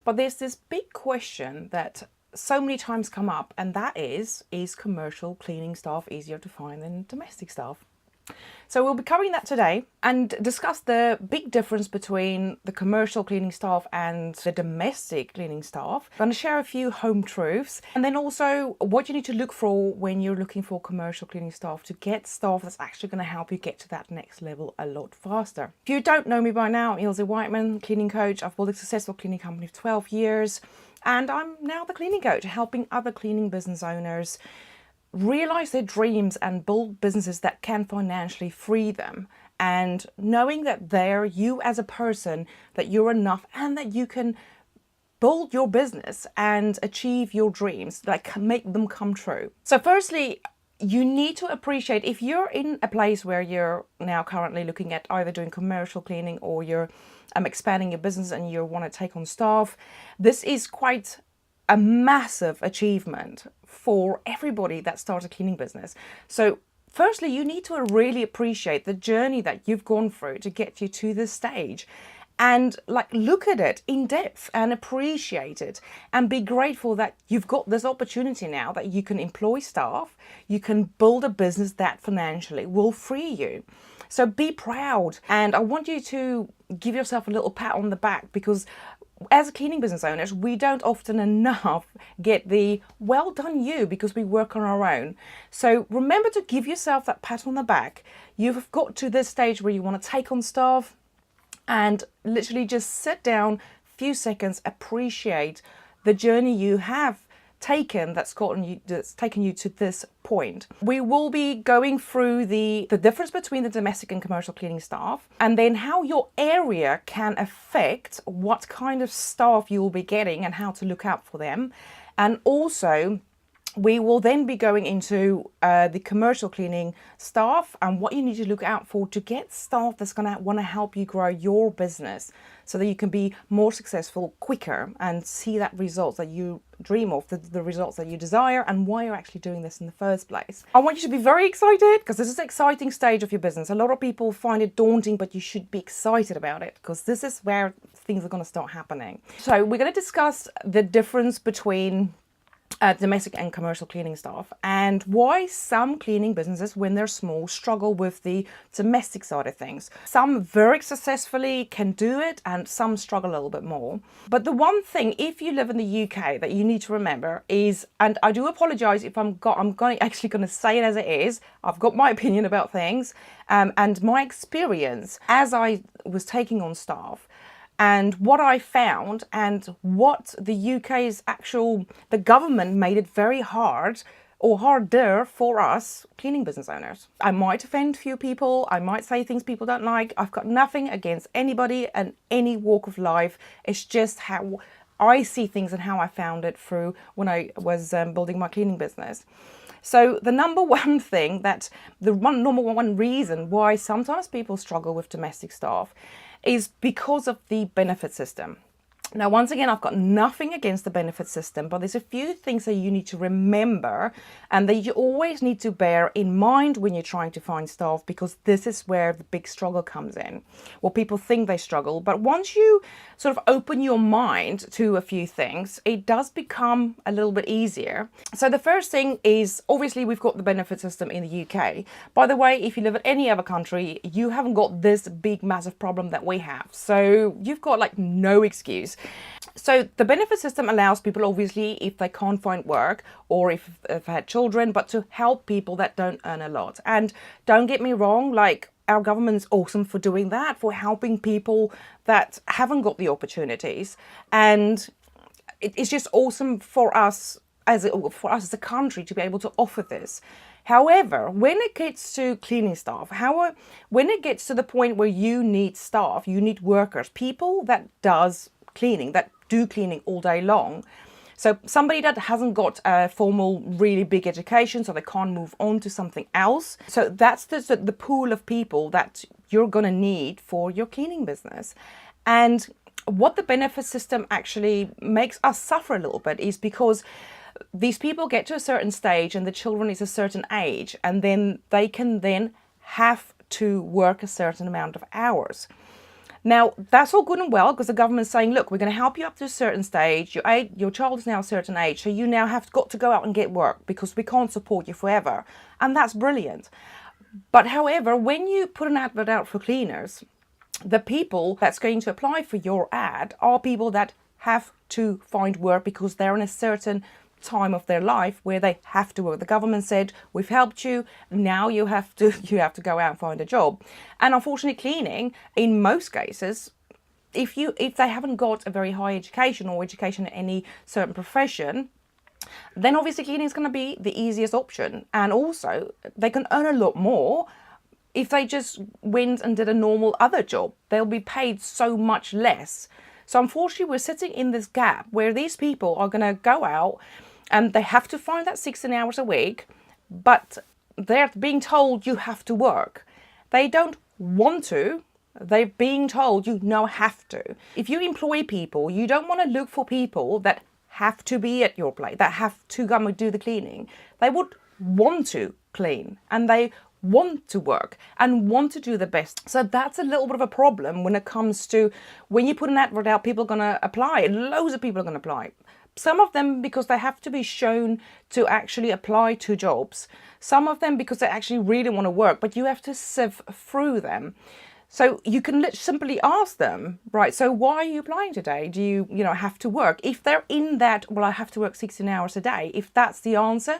But there's this big question that so many times come up, and that is commercial cleaning staff easier to find than domestic staff? So we'll be covering that today and discuss the big difference between the commercial cleaning staff and the domestic cleaning staff. I'm going to share a few home truths, and then also what you need to look for when you're looking for commercial cleaning staff to get staff that's actually going to help you get to that next level a lot faster. If you don't know me by now, I'm Ilse Whiteman, cleaning coach. I've built a successful cleaning company for 12 years, and I'm now the cleaning coach, helping other cleaning business owners realize their dreams and build businesses that can financially free them, and knowing that you as a person, that you're enough and that you can build your business and achieve your dreams, like make them come true. So firstly, you need to appreciate, if you're in a place where you're now currently looking at either doing commercial cleaning or you're expanding your business and you want to take on staff, this is quite a massive achievement for everybody that starts a cleaning business. So firstly, you need to really appreciate the journey that you've gone through to get you to this stage, and look at it in depth and appreciate it and be grateful that you've got this opportunity now, that you can employ staff, you can build a business that financially will free you. So be proud, and I want you to give yourself a little pat on the back, because as cleaning business owners, we don't often enough get the well done you, because we work on our own. So remember to give yourself that pat on the back. You've got to this stage where you want to take on staff, and literally just sit down, few seconds, appreciate the journey you have taken that's taken you to this point. We will be going through the difference between the domestic and commercial cleaning staff, and then how your area can affect what kind of staff you will be getting and how to look out for them. And also we will then be going into the commercial cleaning staff and what you need to look out for to get staff that's going to want to help you grow your business, so that you can be more successful quicker and see that results that you dream of, the results that you desire, and why you're actually doing this in the first place. I want you to be very excited, because this is an exciting stage of your business. A lot of people find it daunting, but you should be excited about it, because this is where things are going to start happening. So we're going to discuss the difference between domestic and commercial cleaning staff, and why some cleaning businesses, when they're small, struggle with the domestic side of things. Some very successfully can do it, and some struggle a little bit more. But the one thing, if you live in the UK, that you need to remember is, and I do apologize if I'm going to say it as it is, I've got my opinion about things, and my experience as I was taking on staff, and what I found, and what the UK's the government made it very hard, or harder, for us cleaning business owners. I might offend a few people, I might say things people don't like. I've got nothing against anybody and any walk of life. It's just how I see things and how I found it through when I was building my cleaning business. So the number one thing, number one reason why sometimes people struggle with domestic staff is because of the benefit system. Now, once again, I've got nothing against the benefit system, but there's a few things that you need to remember and that you always need to bear in mind when you're trying to find staff, because this is where the big struggle comes in. Well, people think they struggle, but once you sort of open your mind to a few things, it does become a little bit easier. So the first thing is, obviously, we've got the benefit system in the UK. By the way, if you live in any other country, you haven't got this big, massive problem that we have. So you've got no excuse. So the benefit system allows people, obviously, if they can't find work or if they've had children, but to help people that don't earn a lot. And don't get me wrong, our government's awesome for doing that, for helping people that haven't got the opportunities. And it's just awesome for us as a country to be able to offer this. However, when it gets to cleaning staff, when it gets to the point where you need staff, you need workers, people that do cleaning all day long. So somebody that hasn't got a formal, really big education, so they can't move on to something else. So that's the pool of people that you're going to need for your cleaning business. And what the benefit system actually makes us suffer a little bit is because these people get to a certain stage and the children is a certain age, and then they can then have to work a certain amount of hours. Now, that's all good and well because the government's saying, look, we're going to help you up to a certain stage. Your child is now a certain age, so you now have got to go out and get work because we can't support you forever. And that's brilliant. But however, when you put an advert out for cleaners, the people that's going to apply for your ad are people that have to find work because they're in a certain time of their life where they have to work. The government said, we've helped you, now you have to go out and find a job. And unfortunately, cleaning, in most cases, if they haven't got a very high education or education in any certain profession, then obviously cleaning is going to be the easiest option. And also, they can earn a lot more if they just went and did a normal other job. They'll be paid so much less. So unfortunately, we're sitting in this gap where these people are going to go out and they have to find that 16 hours a week, but they're being told you have to work. They don't want to. They're being told you now have to. If you employ people, you don't want to look for people that have to be at your place, that have to come and do the cleaning. They would want to clean and they want to work and want to do the best. So that's a little bit of a problem when it comes to when you put an advert out, people are going to apply. Loads of people are going to apply. Some of them because they have to be shown to actually apply to jobs. Some of them because they actually really want to work, but you have to sift through them. So you can simply ask them, right, so why are you applying today? Do you have to work? If they're in that, well, I have to work 16 hours a day, if that's the answer,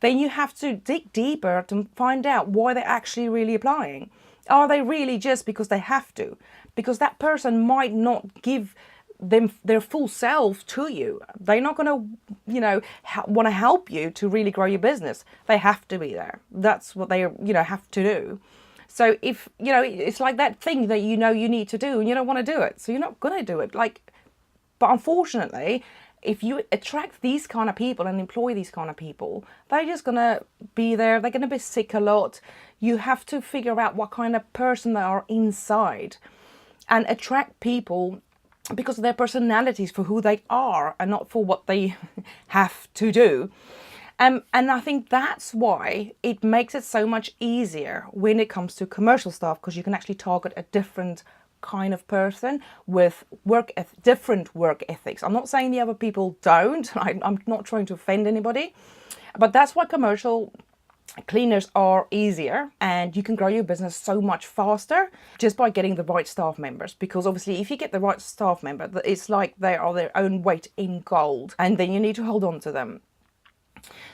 then you have to dig deeper to find out why they're actually really applying. Are they really just because they have to? Because that person might not give them their full self to you. They're not going to, want to help you to really grow your business. They have to be there. That's what they, have to do. So if, it's like that thing that you need to do and you don't want to do it. So you're not going to do it. But unfortunately, if you attract these kind of people and employ these kind of people, they're just going to be there. They're going to be sick a lot. You have to figure out what kind of person they are inside and attract people because of their personalities, for who they are and not for what they have to do. And I think that's why it makes it so much easier when it comes to commercial staff, because you can actually target a different kind of person with different work ethics. I'm not saying the other people don't. I'm not trying to offend anybody, but that's why commercial cleaners are easier and you can grow your business so much faster just by getting the right staff members. Because obviously if you get the right staff member, it's like they are their own weight in gold, and then you need to hold on to them.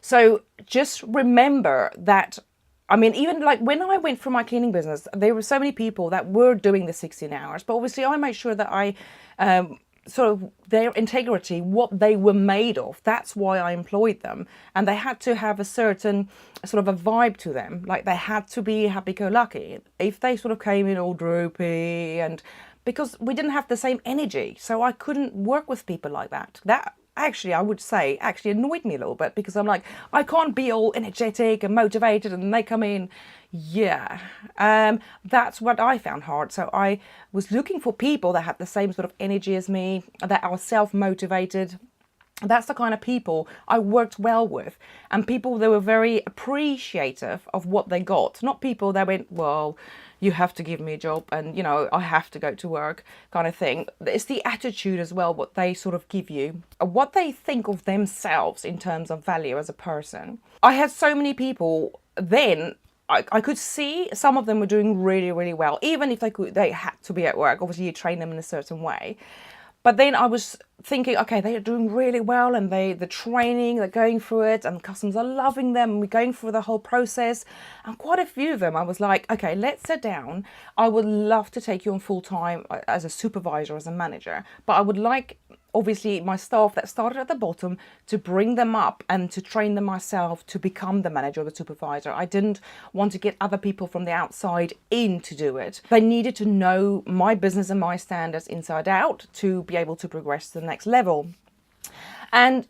So just remember that, even like when I went for my cleaning business, there were so many people that were doing the 16 hours, but obviously I made sure that I sort of their integrity, what they were made of, that's why I employed them. And they had to have a certain sort of a vibe to them. Like they had to be happy-go-lucky. If they sort of came in all droopy, and because we didn't have the same energy, so I couldn't work with people like that. That actually, I would say, actually annoyed me a little bit, because I'm like, I can't be all energetic and motivated and they come in. Yeah, that's what I found hard. So I was looking for people that had the same sort of energy as me, that are self-motivated. That's the kind of people I worked well with, and people that were very appreciative of what they got. Not people that went, well, you have to give me a job and, I have to go to work kind of thing. It's the attitude as well, what they sort of give you, what they think of themselves in terms of value as a person. I had so many people then, I could see some of them were doing really, really well, even if they had to be at work. Obviously, you train them in a certain way. But then I was thinking, okay, they are doing really well, and the training, they're going through it, and customers are loving them, and we're going through the whole process. And quite a few of them, I was like, okay, let's sit down. I would love to take you on full time as a supervisor, as a manager, but I would like, obviously, my staff that started at the bottom to bring them up and to train them myself to become the manager or the supervisor. I didn't want to get other people from the outside in to do it. They needed to know my business and my standards inside out to be able to progress to the next level. And,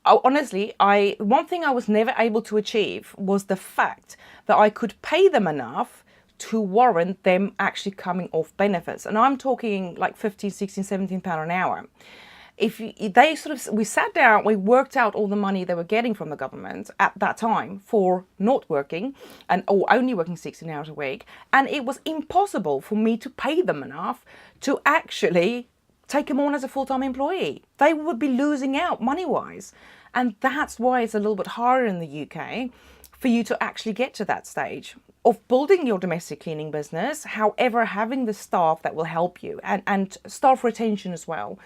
honestly, one thing I was never able to achieve was the fact that I could pay them enough to warrant them actually coming off benefits. And I'm talking like 15, 16, 17 pounds an hour. We sat down, we worked out all the money they were getting from the government at that time for not working or only working 16 hours a week, and it was impossible for me to pay them enough to actually take them on as a full-time employee. They would be losing out money-wise, and that's why it's a little bit harder in the UK for you to actually get to that stage of building your domestic cleaning business. However, having the staff that will help you and staff retention as well.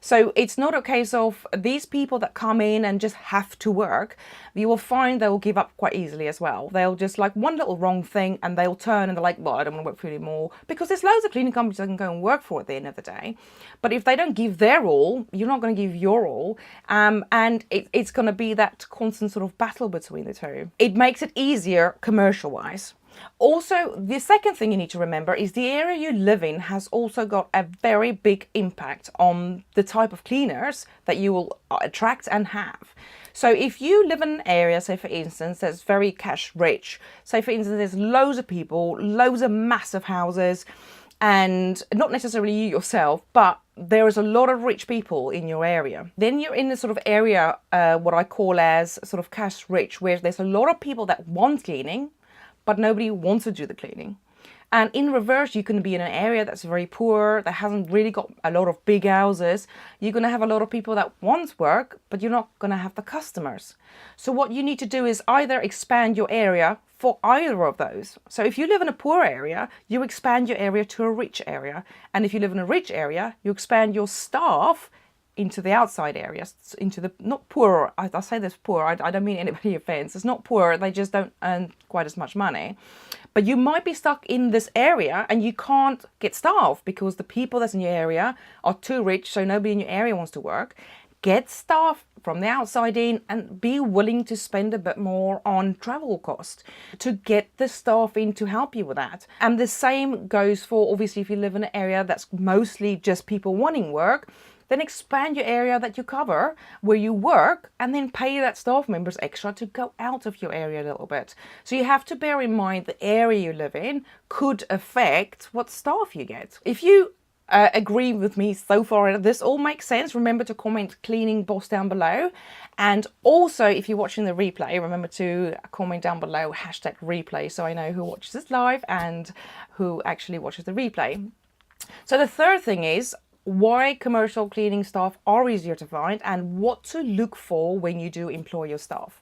So it's not a case of these people that come in and just have to work. You will find they will give up quite easily as well. They'll just like one little wrong thing and they'll turn and they're like, well, I don't want to work for you anymore, because there's loads of cleaning companies I can go and work for at the end of the day. But if they don't give their all, you're not going to give your all. And it's going to be that constant sort of battle between the two. It makes it easier commercial wise. Also, the second thing you need to remember is the area you live in has also got a very big impact on the type of cleaners that you will attract and have. So if you live in an area, say for instance, that's very cash rich, say for instance, there's loads of people, loads of massive houses, and not necessarily you yourself, but there is a lot of rich people in your area. Then you're in the sort of area, what I call as sort of cash rich, where there's a lot of people that want cleaning, but nobody wants to do the cleaning. And in reverse, you can be in an area that's very poor, that hasn't really got a lot of big houses. You're going to have a lot of people that want work, but you're not going to have the customers. So what you need to do is either expand your area for either of those. So if you live in a poor area, you expand your area to a rich area. And if you live in a rich area, you expand your staff into the outside areas, into the not poor. I say this poor. I don't mean anybody offense. It's not poor. They just don't earn quite as much money. But you might be stuck in this area and you can't get staff because the people that's in your area are too rich, so nobody in your area wants to work. Get staff from the outside in and be willing to spend a bit more on travel cost to get the staff in to help you with that. And the same goes for, obviously, if you live in an area that's mostly just people wanting work, then expand your area that you cover where you work and then pay that staff members extra to go out of your area a little bit. So you have to bear in mind the area you live in could affect what staff you get. If you agree with me so far, this all makes sense, remember to comment cleaning boss down below. And also, if you're watching the replay, remember to comment down below #replay so I know who watches this live and who actually watches the replay. So the third thing is why commercial cleaning staff are easier to find and what to look for when you do employ your staff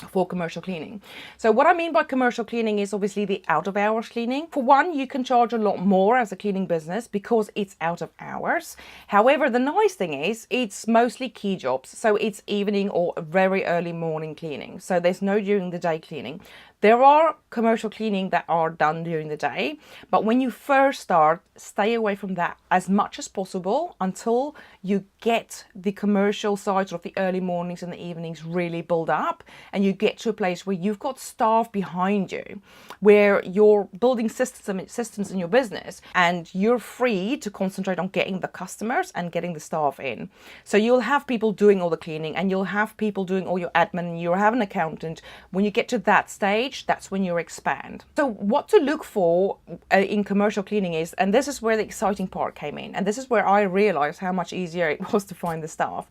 for commercial cleaning. So what I mean by commercial cleaning is obviously the out of hours cleaning. For one, you can charge a lot more as a cleaning business because it's out of hours. However, the nice thing is it's mostly key jobs. So it's evening or very early morning cleaning. So there's no during the day cleaning. There are commercial cleaning that are done during the day, but when you first start, stay away from that as much as possible until you get the commercial side of the early mornings and the evenings really build up and you get to a place where you've got staff behind you, where you're building systems in your business and you're free to concentrate on getting the customers and getting the staff in. So you'll have people doing all the cleaning and you'll have people doing all your admin and you'll have an accountant. When you get to that stage, that's when you expand. So what to look for in commercial cleaning is, and this is where the exciting part came in, and this is where I realized how much easier it was to find the staff,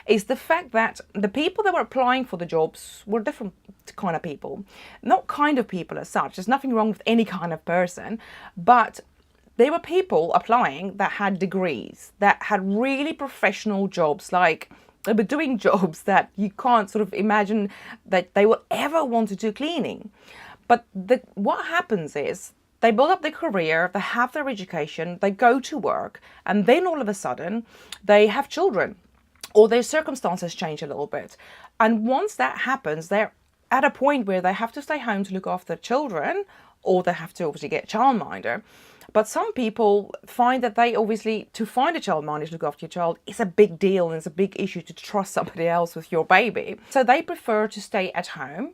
is the fact that the people that were applying for the jobs were different kind of people. Not kind of people as such, there's nothing wrong with any kind of person, but there were people applying that had degrees, that had really professional jobs, like they were doing jobs that you can't sort of imagine that they will ever want to do cleaning. But what happens is they build up their career, they have their education, they go to work, and then all of a sudden they have children or their circumstances change a little bit. And once that happens, they're at a point where they have to stay home to look after their children, or they have to obviously get a childminder. But some people find that they obviously, to find a childminder to look after your child is a big deal and it's a big issue to trust somebody else with your baby. So they prefer to stay at home,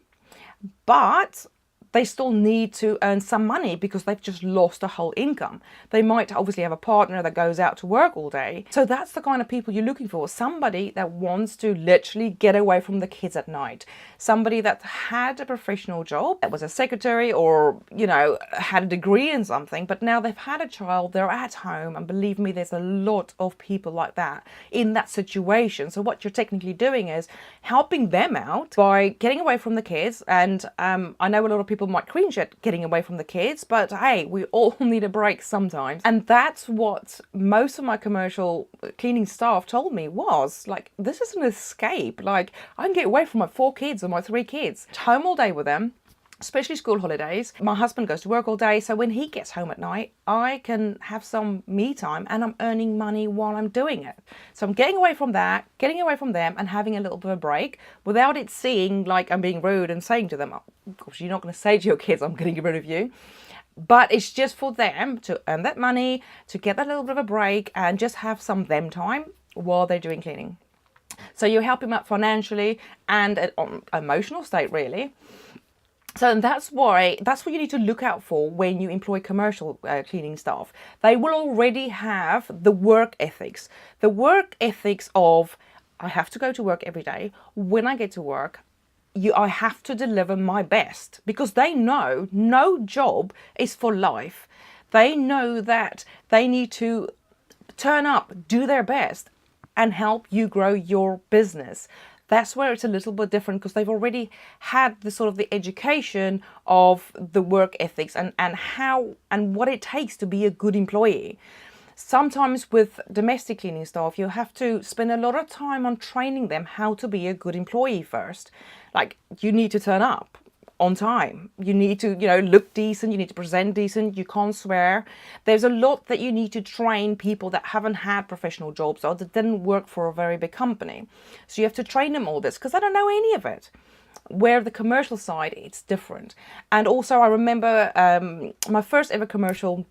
but they still need to earn some money because they've just lost a whole income. They might obviously have a partner that goes out to work all day. So that's the kind of people you're looking for. Somebody that wants to literally get away from the kids at night. Somebody that had a professional job, that was a secretary or, you know, had a degree in something, but now they've had a child, they're at home, and believe me, there's a lot of people like that in that situation. So what you're technically doing is helping them out by getting away from the kids. And I know a lot of people might cringe at getting away from the kids, but hey, we all need a break sometimes. And that's what most of my commercial cleaning staff told me was like, this is an escape. Like, I can get away from my 4 kids or my 3 kids, home all day with them, especially school holidays. My husband goes to work all day, so when he gets home at night, I can have some me time and I'm earning money while I'm doing it. So I'm getting away from that, getting away from them and having a little bit of a break without it seeming like I'm being rude and saying to them, oh, of course, you're not going to say to your kids, I'm getting rid of you. But it's just for them to earn that money, to get that little bit of a break and just have some them time while they're doing cleaning. So you help them out financially and an emotional state, really. So that's what you need to look out for when you employ commercial cleaning staff. They will already have the work ethics. The work ethics of, I have to go to work every day. When I get to work, I have to deliver my best, because they know no job is for life. They know that they need to turn up, do their best, and help you grow your business. That's where it's a little bit different, because they've already had the sort of the education of the work ethics and how and what it takes to be a good employee. Sometimes with domestic cleaning staff, you have to spend a lot of time on training them how to be a good employee first. Like, you need to turn up on time. You need to, look decent. You need to present decent. You can't swear. There's a lot that you need to train people that haven't had professional jobs or that didn't work for a very big company. So you have to train them all this because they don't know any of it. Where the commercial side, it's different. And also I remember my first ever commercial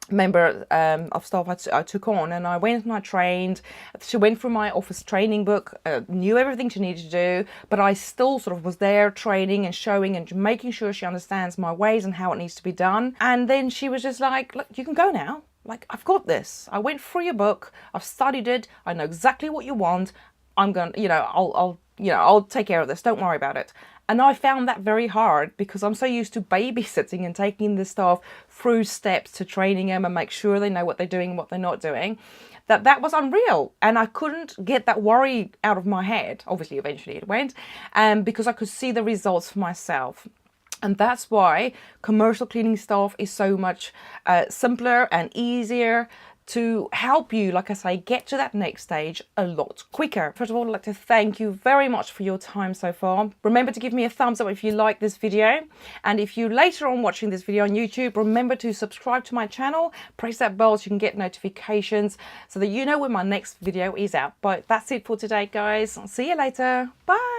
member of staff I took on, and I went and I trained. She went through my office training book, knew everything she needed to do, but I still sort of was there training and showing and making sure she understands my ways and how it needs to be done. And then she was just like, look, you can go now. Like, I've got this. I went through your book. I've studied it. I know exactly what you want. I'm going, I'll take care of this. Don't worry about it. And I found that very hard because I'm so used to babysitting and taking the staff through steps to training them and make sure they know what they're doing and what they're not doing, that was unreal. And I couldn't get that worry out of my head. Obviously, eventually it went, because I could see the results for myself. And that's why commercial cleaning staff is so much simpler and easier to help you, like I say, get to that next stage a lot quicker. First of all, I'd like to thank you very much for your time so far. Remember to give me a thumbs up if you like this video. And if you later on watching this video on YouTube, remember to subscribe to my channel, press that bell so you can get notifications so that you know when my next video is out. But that's it for today, guys. I'll see you later. Bye.